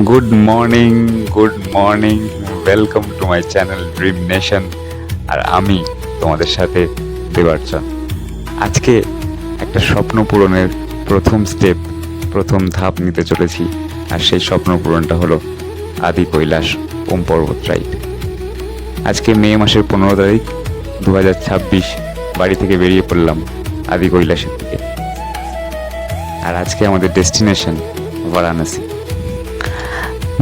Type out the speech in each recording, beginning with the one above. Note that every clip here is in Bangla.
Good morning, welcome to my channel dream nation. আর আমি তোমাদের সাথে দেবার্চন। আজকে একটা স্বপ্ন পূরণের প্রথম ধাপ নিতে চলেছি। আর সেই স্বপ্ন পূরণটা হলো আদি কৈলাস ওম পর্বত রাইড। আজকে মে মাসের 15 তারিখ 2026 বাড়ি থেকে বেরিয়ে পড়লাম আদি কৈলাসের দিকে। আর আজকে আমাদের ডেস্টিনেশন বারাণসী।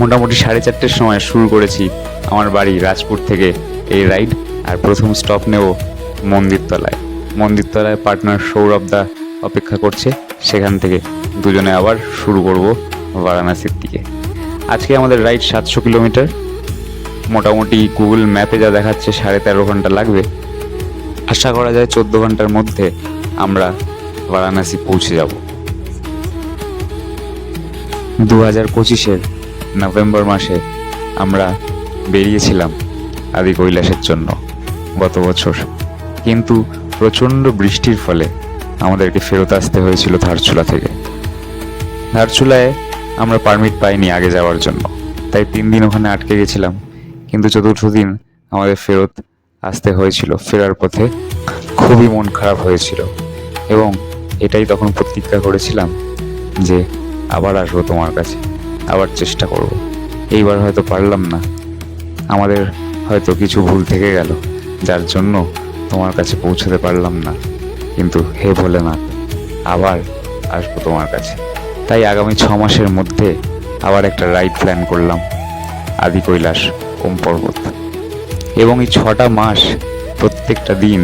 মোটামুটি 4:30টার সময় শুরু করেছি আমার বাড়ি রাজপুর থেকে এই রাইড। আর প্রথম স্টপ নেব মন্দিরতলায় পার্টনার সৌরভ দা অপেক্ষা করছে। সেখান থেকে দুজনে আবার শুরু করব বারাণসীর দিকে। আজকে আমাদের রাইড 700 কিলোমিটার। মোটামুটি গুগল ম্যাপে যা দেখাচ্ছে 13.5 ঘন্টা লাগবে। আশা করা যায় 14 ঘন্টার মধ্যে আমরা বারাণসী পৌঁছে যাব। 2025-এর নভেম্বর মাসে আমরা বেরিয়েছিলাম আদি কৈলাসের জন্য গত বছর, কিন্তু প্রচণ্ড বৃষ্টির ফলে আমাদেরকে ফেরত আসতে হয়েছিল ধারচুলা থেকে। ধারচুলায় আমরা পারমিট পাইনি আগে যাওয়ার জন্য, তাই 3 দিন ওখানে আটকে গেছিলাম। কিন্তু চতুর্থ দিন আমাদের ফেরত আসতে হয়েছিল। ফেরার পথে খুবই মন খারাপ হয়েছিল এবং এটাই তখন প্রতিজ্ঞা করেছিলাম যে আবার আসবো তোমার কাছে, আবার চেষ্টা করব। এইবার হয়তো পারলাম না, আমাদের হয়তো কিছু ভুল থেকে গেল যার জন্য তোমার কাছে পৌঁছতে পারলাম না, কিন্তু হে ভোলেনাথ আবার আসবো তোমার কাছে। তাই আগামী 6 মাসের মধ্যে আবার একটা রাইড প্ল্যান করলাম আদি কৈলাস ওম পর্বত। এবং এই 6টা মাস প্রত্যেকটা দিন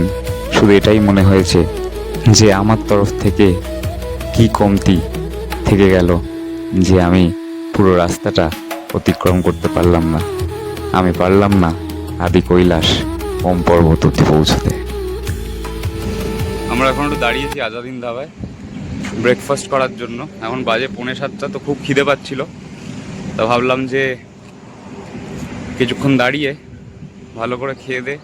শুধু এটাই মনে হয়েছে যে আমার তরফ থেকে কি কমতি থেকে গেল যে আমি পুরো রাস্তাটা অতিক্রম করতে পারলাম না। আমি পারলাম না আদি কৈলাস ওম পর্বত অবধি পৌঁছতে। আমরা এখন একটু দাঁড়িয়েছি আজাদিন ধাবায় ব্রেকফাস্ট করার জন্য। এখন বাজে 6:45, তো খুব খিদে পাচ্ছিল। তা ভাবলাম যে কিছুক্ষণ দাঁড়িয়ে ভালো করে খেয়ে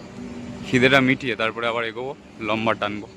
খিদেটা মিটিয়ে তারপরে আবার এগোবো, লম্বা টানবো।